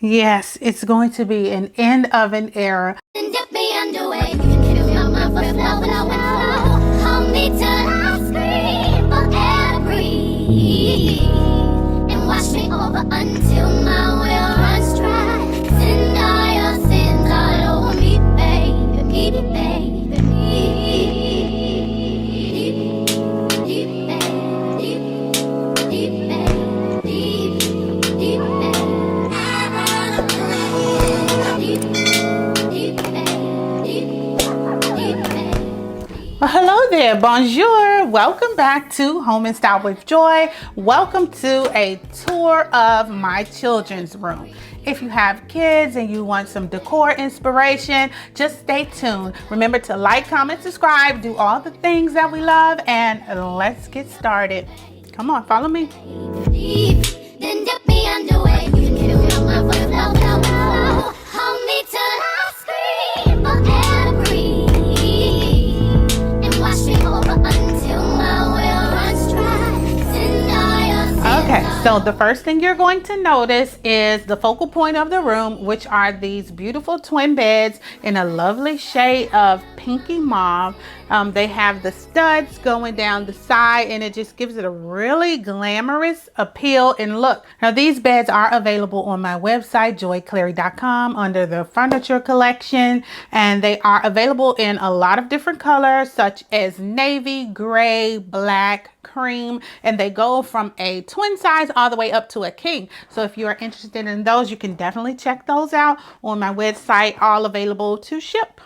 Yes, it's going to be an end of an era. Until my will runs dry. Send all your sins all over me, baby, baby, Well, hello there, bonjour. Welcome back to Home and Style with Joy. Welcome to a tour of my children's room. If you have kids and you want some decor inspiration, just stay tuned. Remember to like, comment, subscribe, do all the things that we love, and let's get started. Come on, follow me. Then dip me underway. You can kill my flow. Hold me till I scream or ever breathe. And wash me over until my will runs dry. Send all your sins. Okay, so the first thing you're going to notice is the focal point of the room, which are these beautiful twin beds in a lovely shade of pinky mauve. They have the studs going down the side, and it just gives it a really glamorous appeal and look. Now, these beds are available on my website, joyclary.com, under the furniture collection, and they are available in a lot of different colors, such as navy, gray, black, cream, and they go from a twin size all the way up to a king. So if you are interested in those, you can definitely check those out on my website, all available to ship.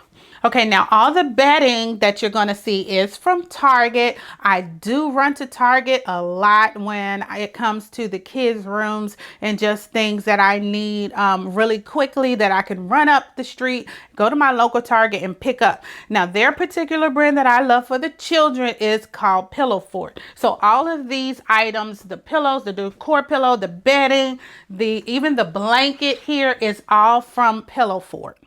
Okay, now all the bedding that you're going to see is from Target. I do run to Target a lot when it comes to the kids' rooms and just things that I need really quickly that I can run up the street, go to my local Target and pick up. Now, their particular brand that I love for the children is called Pillow Fort. So all of these items, the pillows, the decor pillow, the bedding, even the blanket here is all from Pillow Fort.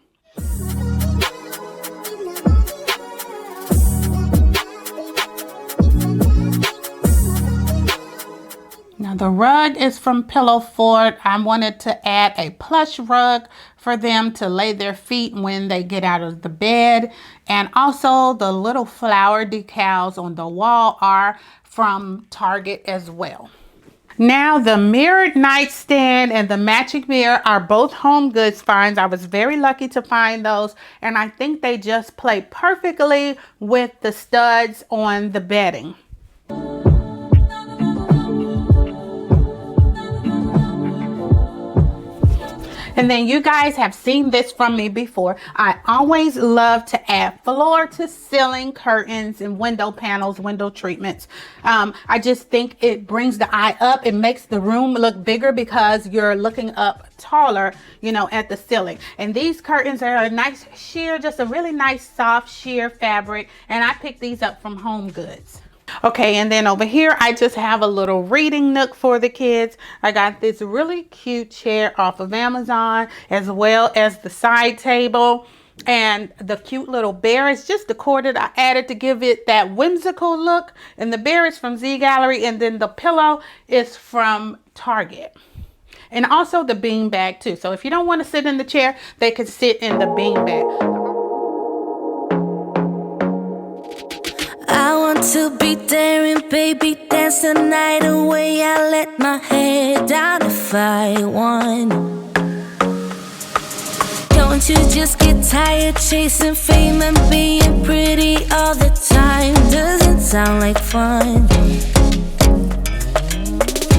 Now the rug is from Pillow Fort. I wanted to add a plush rug for them to lay their feet when they get out of the bed. And also the little flower decals on the wall are from Target as well. Now the mirrored nightstand and the matching mirror are both Home Goods finds. I was very lucky to find those, and I think they just play perfectly with the studs on the bedding. And then you guys have seen this from me before. I always love to add floor to ceiling curtains and window panels, window treatments. I just think it brings the eye up. It makes the room look bigger because you're looking up taller, you know, at the ceiling. And these curtains are a nice sheer, just a really nice soft sheer fabric. And I picked these up from Home Goods. Okay, and then over here, I just have a little reading nook for the kids. I got this really cute chair off of Amazon, as well as the side table. And the cute little bear is just the cord that I added to give it that whimsical look. And the bear is from Z Gallery, and then the pillow is from Target. And also the bean bag too. So if you don't want to sit in the chair, they can sit in the bean bag. I want to be there and baby dance the night away. I let my head down if I want. Don't you just get tired chasing fame and being pretty all the time? Doesn't sound like fun.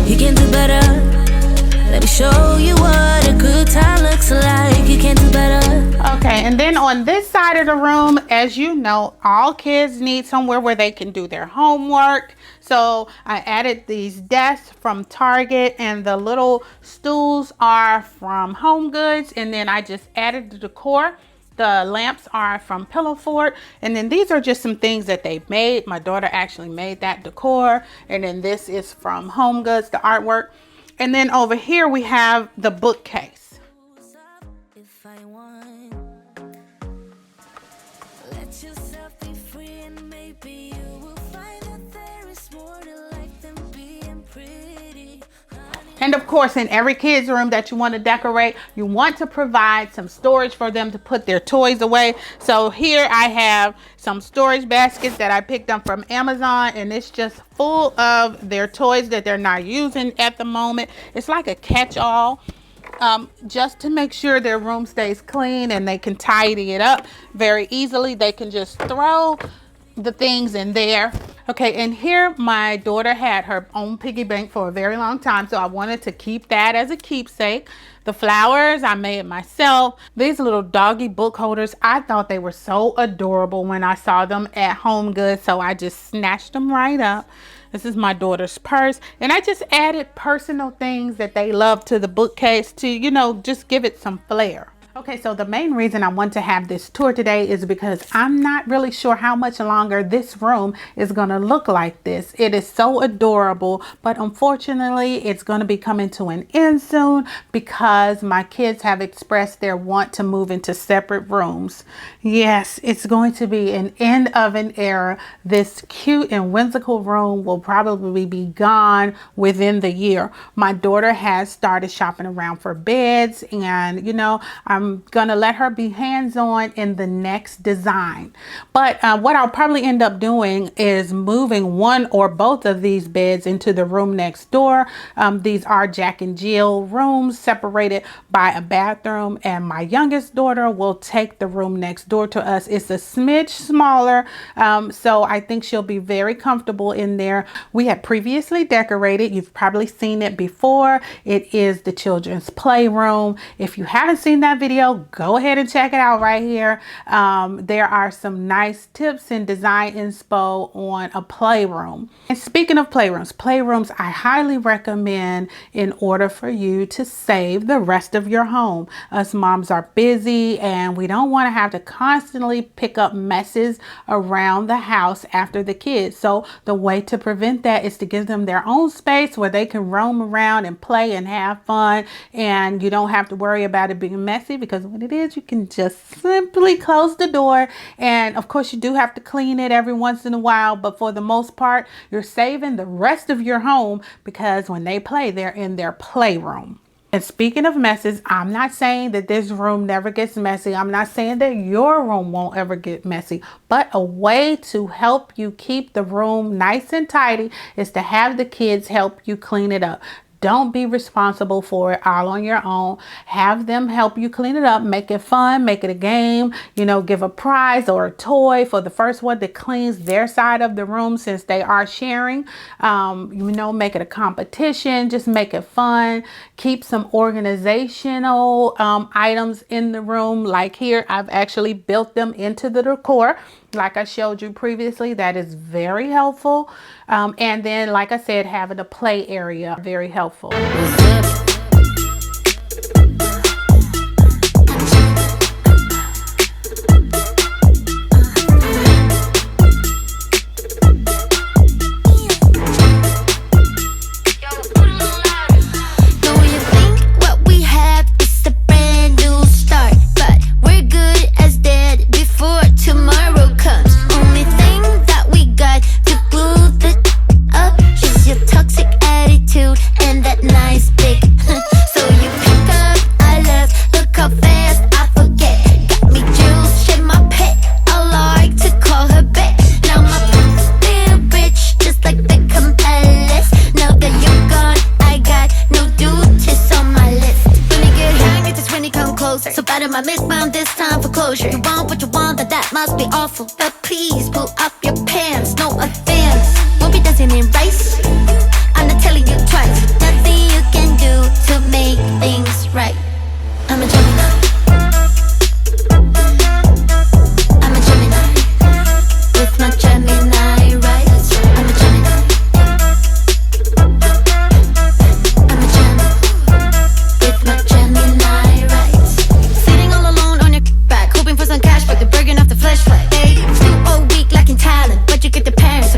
You can do better. Let me show you what a good time looks like. You can do better. Okay, and then on this side of the room, as you know, all kids need somewhere where they can do their homework. So I added these desks from Target, and the little stools are from Home Goods. And then I just added the decor. The lamps are from Pillow Fort, and then these are just some things that they made. My daughter actually made that decor, and then this is from Home Goods, the artwork. And then over here we have the bookcase. If I want, let yourself be free and maybe you will find that there is more to life than being pretty. And of course, in every kid's room that you want to decorate, you want to provide some storage for them to put their toys away. So here I have some storage baskets that I picked up from Amazon, and it's just full of their toys that they're not using at the moment. It's like a catch-all. Just to make sure their room stays clean and they can tidy it up very easily. They can just throw the things in there. Okay, and here my daughter had her own piggy bank for a very long time, so I wanted to keep that as a keepsake. The flowers I made myself. These little doggy book holders, I thought they were so adorable when I saw them at Home Goods, so I just snatched them right up. This is my daughter's purse, and I just added personal things that they love to the bookcase to, you know, just give it some flair. Okay, so the main reason I want to have this tour today is because I'm not really sure how much longer this room is going to look like this. It is so adorable, but unfortunately, it's going to be coming to an end soon because my kids have expressed their want to move into separate rooms. Yes, it's going to be an end of an era. This cute and whimsical room will probably be gone within the year. My daughter has started shopping around for beds, and you know, I'm gonna let her be hands-on in the next design. But what I'll probably end up doing is moving one or both of these beds into the room next door. These are Jack and Jill rooms separated by a bathroom, and my youngest daughter will take the room next door to us. It's a smidge smaller, so I think she'll be very comfortable in there. We had previously decorated. You've probably seen it before. It is the children's playroom. If you haven't seen that video, go ahead and check it out right here. There are some nice tips in design inspo on a playroom. And speaking of playrooms I highly recommend in order for you to save the rest of your home. Us moms are busy and we don't want to have to constantly pick up messes around the house after the kids. So the way to prevent that is to give them their own space where they can roam around and play and have fun, and you don't have to worry about it being messy, because when it is, you can just simply close the door. And of course, you do have to clean it every once in a while, but for the most part, you're saving the rest of your home because when they play, they're in their playroom. And speaking of messes, I'm not saying that this room never gets messy. I'm not saying that your room won't ever get messy, but a way to help you keep the room nice and tidy is to have the kids help you clean it up. Don't be responsible for it all on your own. Have them help you clean it up. Make it fun. Make it a game. You know, give a prize or a toy for the first one that cleans their side of the room, since they are sharing. You know, make it a competition. Just make it fun. Keep some organizational items in the room. Like here, I've actually built them into the decor. Like I showed you previously, that is very helpful. And then, like I said, having a play area, very helpful. My list bound this time for closure. You want what you want, that must be awful. But please pull up your pants, no offense. Won't be dancing in rice. I'm not telling you twice. Nothing you can do to make things right. I'm a Gemini. I'm a Gemini. With my Gemini rights. I'm a Gemini. I'm a Gemini. With my Gemini rights. For some cash, but they're burning off the flesh flag. They still all weak, lacking talent, but you get the parents.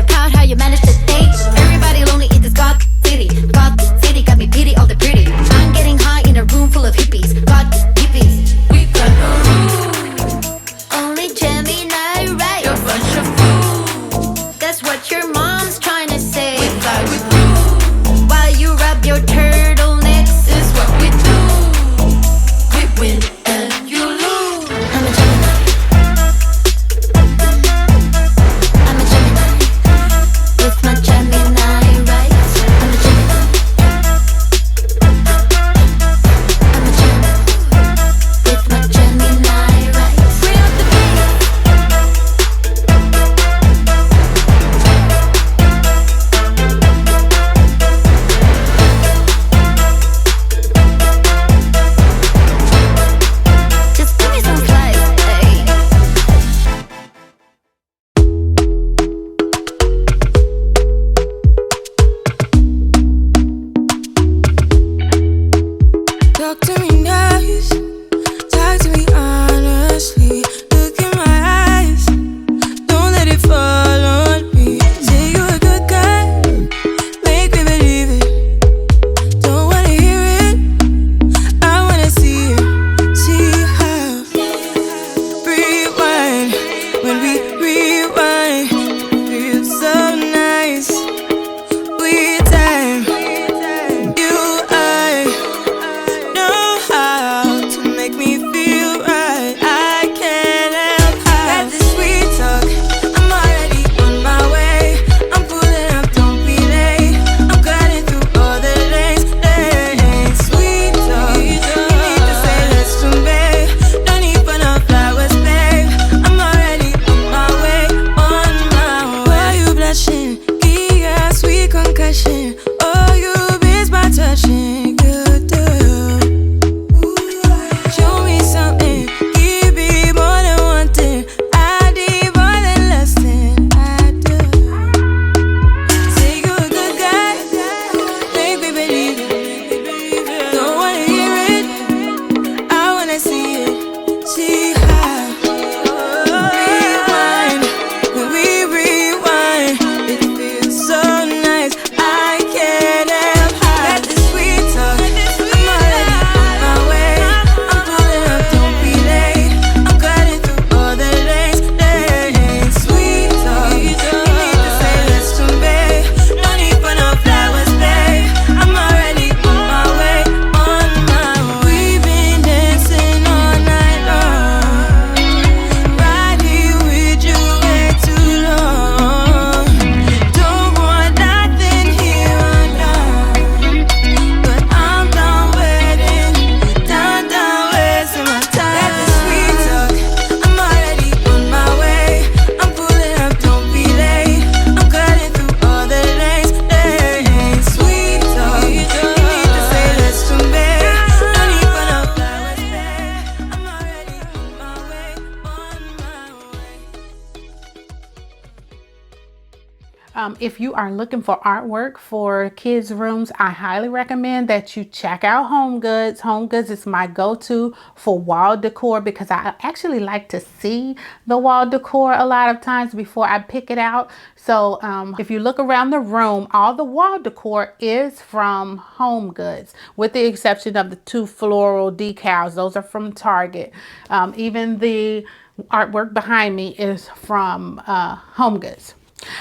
If you are looking for artwork for kids' rooms, I highly recommend that you check out Home Goods. Home Goods is my go-to for wall decor because I actually like to see the wall decor a lot of times before I pick it out. So if you look around the room, all the wall decor is from Home Goods, with the exception of the 2 floral decals. Those are from Target. Even the artwork behind me is from Home Goods.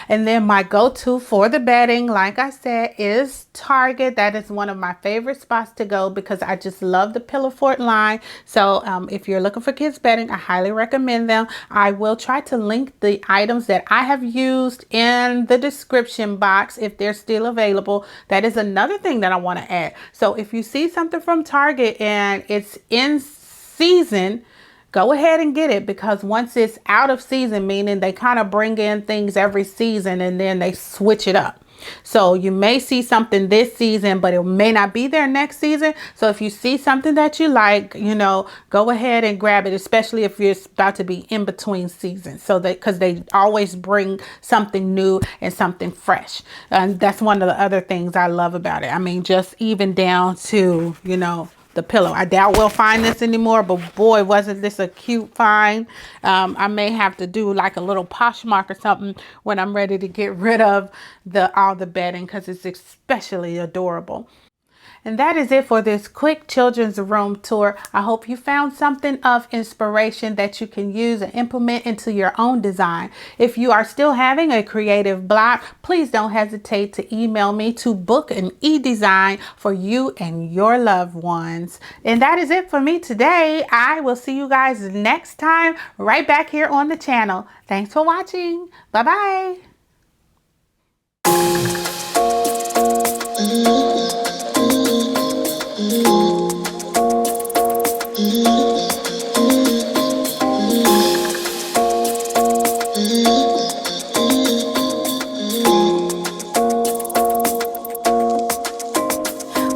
And then my go-to for the bedding, like I said, is Target. That is one of my favorite spots to go because I just love the pillow fort line. So if you're looking for kids bedding, I highly recommend them. I will try to link the items that I have used in the description box if they're still available. That is another thing that I want to add. So if you see something from Target and it's in season, go ahead and get it, because once it's out of season, meaning they kind of bring in things every season and then they switch it up. So you may see something this season, but it may not be there next season. So if you see something that you like, you know, go ahead and grab it, especially if you're about to be in between seasons. So that, because they always bring something new and something fresh. And that's one of the other things I love about it. I mean, just even down to, you know, the pillow. I doubt we'll find this anymore, but boy, wasn't this a cute find. I may have to do like a little Poshmark or something when I'm ready to get rid of all the bedding, because it's especially adorable. And that is it for this quick children's room tour. I hope you found something of inspiration that you can use and implement into your own design. If you are still having a creative block, please don't hesitate to email me to book an e-design for you and your loved ones. And that is it for me today. I will see you guys next time right back here on the channel. Thanks for watching. Bye-bye.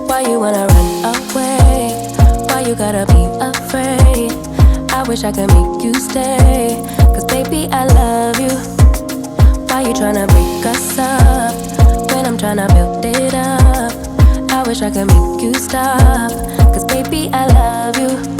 Why you wanna run away? Why you gotta be afraid? I wish I could make you stay, 'cause baby I love you. Why you tryna break us up when I'm tryna build it up? I wish I could make you stop, 'cause baby I love you.